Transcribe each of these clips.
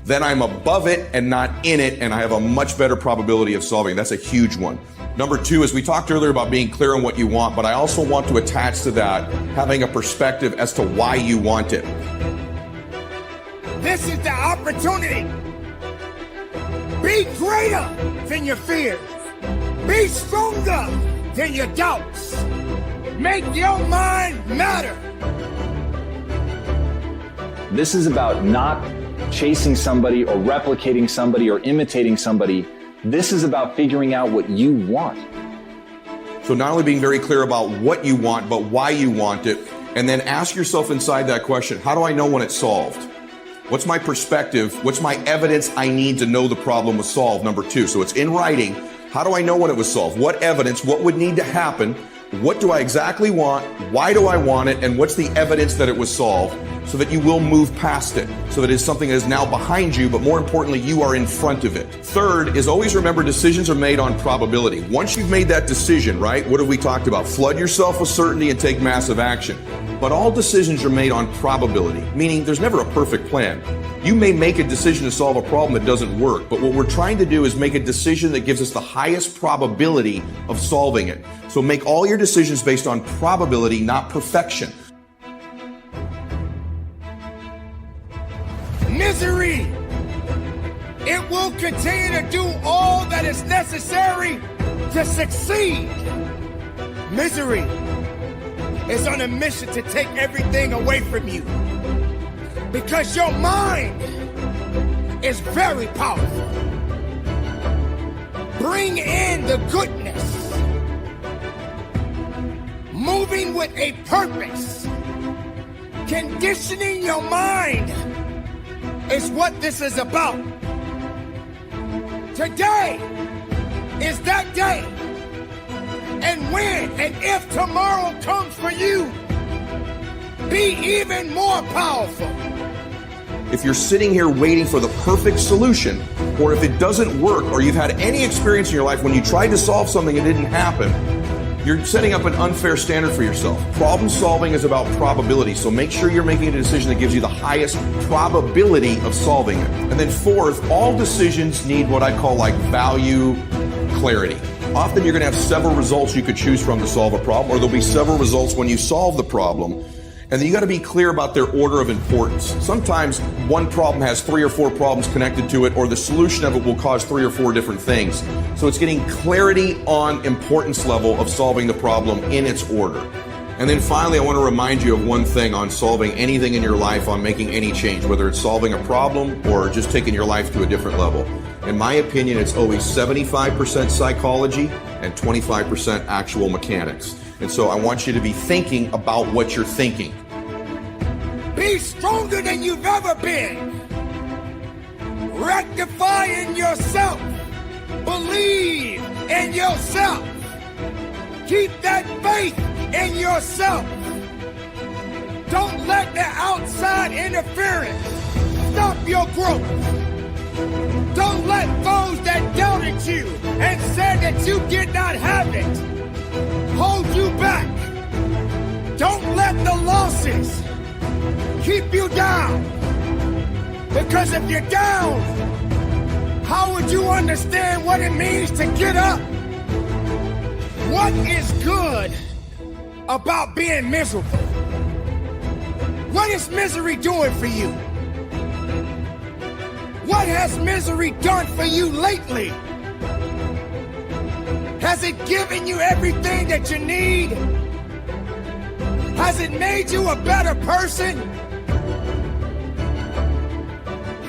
then I'm above it and not in it, and I have a much better probability of solving. That's a huge one. Number two is, we talked earlier about being clear on what you want, but I also want to attach to that having a perspective as to why you want it. This is the opportunity. Be greater than your fears. Be stronger than your doubts. Make your mind matter. This is about not chasing somebody or replicating somebody or imitating somebody. This is about figuring out what you want. So not only being very clear about what you want, but why you want it. And then ask yourself inside that question, how do I know when it's solved? What's my perspective? What's my evidence I need to know the problem was solved? Number two. So it's in writing. How do I know when it was solved? What evidence? What would need to happen? What do I exactly want? Why do I want it? And what's the evidence that it was solved? So that you will move past it. So that it's something that is now behind you, but more importantly, you are in front of it. Third is, always remember, decisions are made on probability. Once you've made that decision, right? What have we talked about? Flood yourself with certainty and take massive action. But all decisions are made on probability, meaning there's never a perfect plan. You may make a decision to solve a problem that doesn't work, but what we're trying to do is make a decision that gives us the highest probability of solving it. So make all your decisions based on probability, not perfection. Misery. It will continue to do all that is necessary to succeed. Misery is on a mission to take everything away from you, because your mind is very powerful. Bring in the goodness. Moving with a purpose. Conditioning your mind is what this is about. Today is that day. And when and if tomorrow comes for you, be even more powerful. If you're sitting here waiting for the perfect solution, or if it doesn't work, or you've had any experience in your life when you tried to solve something and it didn't happen, you're setting up an unfair standard for yourself. Problem solving is about probability, so make sure you're making a decision that gives you the highest probability of solving it. And then fourth, all decisions need what I call like value clarity. Often you're going to have several results you could choose from to solve a problem, or there'll be several results when you solve the problem. And then you got to be clear about their order of importance. Sometimes one problem has 3 or 4 problems connected to it, or the solution of it will cause 3 or 4 different things. So it's getting clarity on importance level of solving the problem in its order. And then finally, I want to remind you of one thing on solving anything in your life, on making any change, whether it's solving a problem or just taking your life to a different level. In my opinion, it's always 75% psychology and 25% actual mechanics. And so I want you to be thinking about what you're thinking. Be stronger than you've ever been. Rectify in yourself. Believe in yourself. Keep that faith in yourself. Don't let the outside interference stop your growth. Don't let those that doubted you and said that you did not have it hold you back. Don't let the losses keep you down. Because if you're down, how would you understand what it means to get up? What is good about being miserable? What is misery doing for you? What has misery done for you lately? Has it given you everything that you need? Has it made you a better person?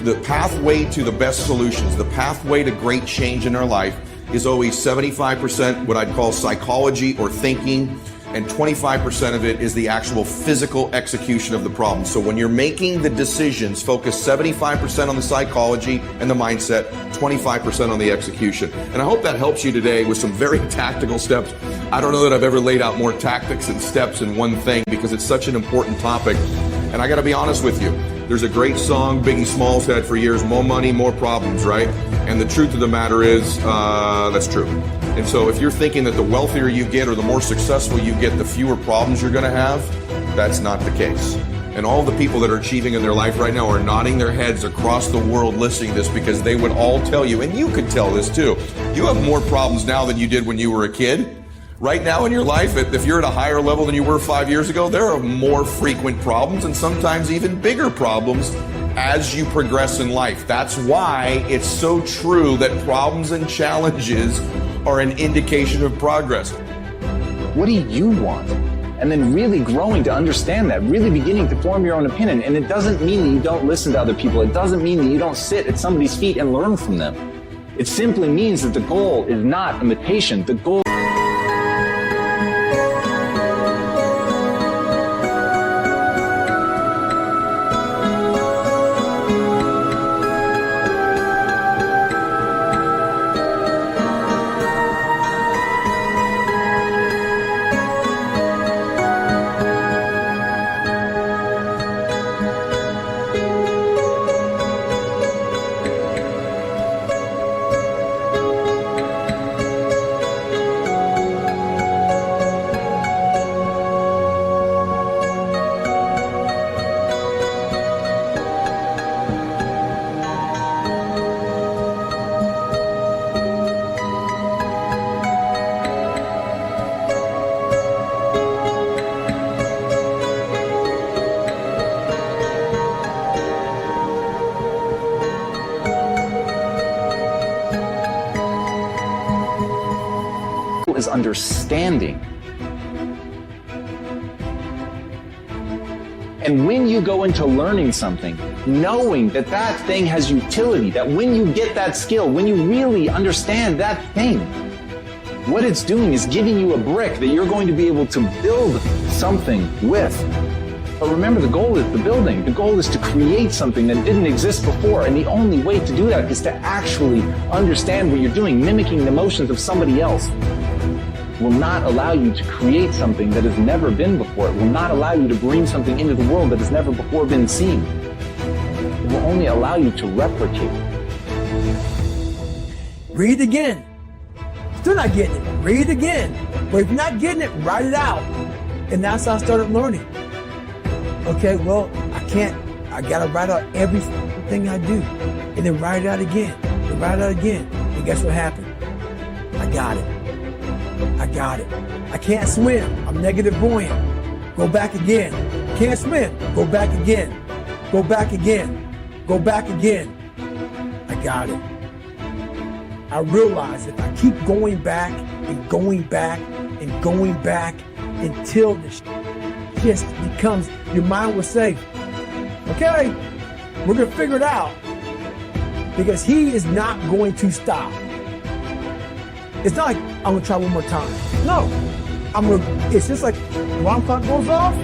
The pathway to the best solutions, the pathway to great change in our life is always 75% what I'd call psychology or thinking, and 25% of it is the actual physical execution of the problem. So when you're making the decisions, focus 75% on the psychology and the mindset, 25% on the execution. And I hope that helps you today with some very tactical steps. I don't know that I've ever laid out more tactics and steps in one thing, because it's such an important topic. And I got to be honest with you. There's a great song Biggie Smalls had for years, more money, more problems, right? And the truth of the matter is, that's true. And so if you're thinking that the wealthier you get or the more successful you get, the fewer problems you're going to have, that's not the case. And all the people that are achieving in their life right now are nodding their heads across the world listening to this, because they would all tell you, and you could tell this too, you have more problems now than you did when you were a kid. Right now in your life, if you're at a higher level than you were 5 years ago, there are more frequent problems and sometimes even bigger problems as you progress in life. That's why it's so true that problems and challenges are an indication of progress. What do you want? And then really growing to understand that, really beginning to form your own opinion. And it doesn't mean that you don't listen to other people. It doesn't mean that you don't sit at somebody's feet and learn from them. It simply means that the goal is not imitation. The goal is understanding. And when you go into learning something, knowing that that thing has utility, that when you get that skill, when you really understand that thing, what it's doing is giving you a brick that you're going to be able to build something with. But remember, the goal is the building. The goal is to create something that didn't exist before. And the only way to do that is to actually understand what you're doing. Mimicking the motions of somebody else will not allow you to create something that has never been before. It will not allow you to bring something into the world that has never before been seen. It will only allow you to replicate. Read again. Still not getting it. Read again. But if you're not getting it, write it out. And that's how I started learning. Okay, well, I gotta write out everything I do. And then write it out again. And write it out again. And guess what happened? I got it. I can't swim. I'm negative buoyant. Go back again. Can't swim. Go back again. Go back again. Go back again. I got it. I realize if I keep going back and going back and going back until the just becomes, your mind will say, okay, we're going to figure it out, because he is not going to stop. It's not like I'm going to try one more time. No, it's just like alarm clock goes off,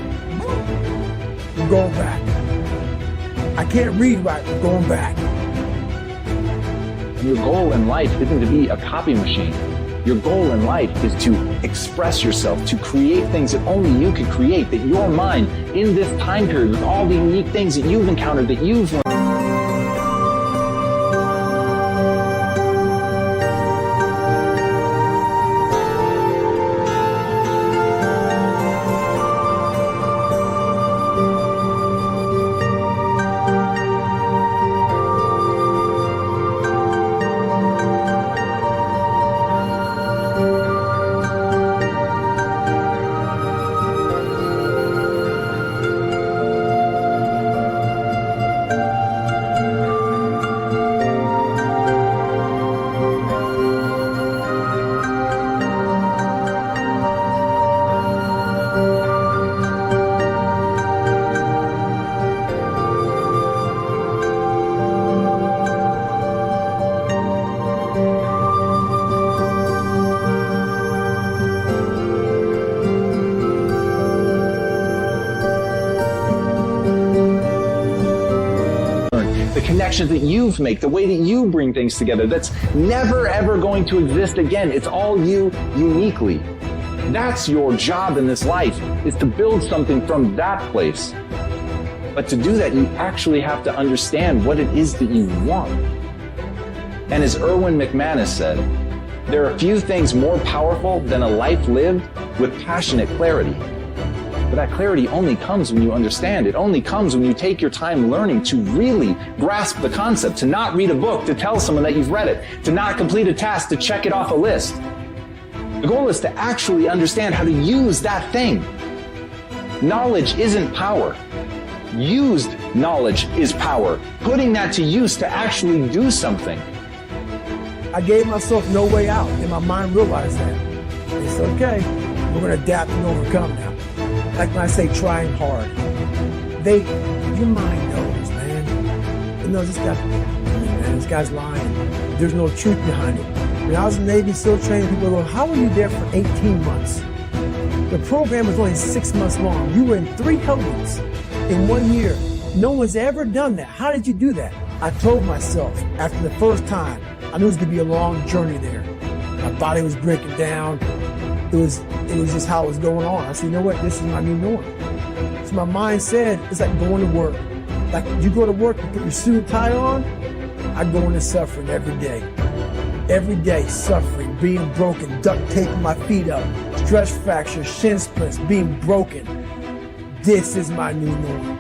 we're going back. I can't read right, we're going back. Your goal in life isn't to be a copy machine. Your goal in life is to express yourself, to create things that only you can create, that your mind in this time period with all the unique things that you've encountered, that you've learned. The connections that you make, the way that you bring things together, that's never ever going to exist again. It's all you uniquely. That's your job in this life, is to build something from that place. But to do that, you actually have to understand what it is that you want. And as Erwin McManus said, there are few things more powerful than a life lived with passionate clarity. But that clarity only comes when you understand. It only comes when you take your time learning to really grasp the concept, to not read a book, to tell someone that you've read it, to not complete a task, to check it off a list. The goal is to actually understand how to use that thing. Knowledge isn't power. Used knowledge is power. Putting that to use to actually do something. I gave myself no way out, and my mind realized that. It's okay. We're going to adapt and overcome now. Like when I say trying hard. Your mind knows, man. It knows this guy's lying. There's no truth behind it. When I was in the Navy SEAL training, people go, how were you there for 18 months? The program was only 6 months long. You were in 3 helmets in 1 year. No one's ever done that. How did you do that? I told myself after the first time, I knew it was going to be a long journey there. My body was breaking down. It was just how it was going on. I said, you know what? This is my new norm. So my mind said, it's like going to work. Like you go to work, you put your suit and tie on. I go into suffering every day. Every day suffering, being broken, duct taping my feet up, stress fractures, shin splints, being broken. This is my new norm.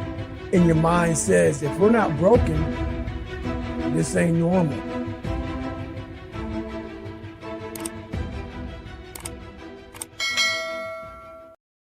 And your mind says, if we're not broken, this ain't normal.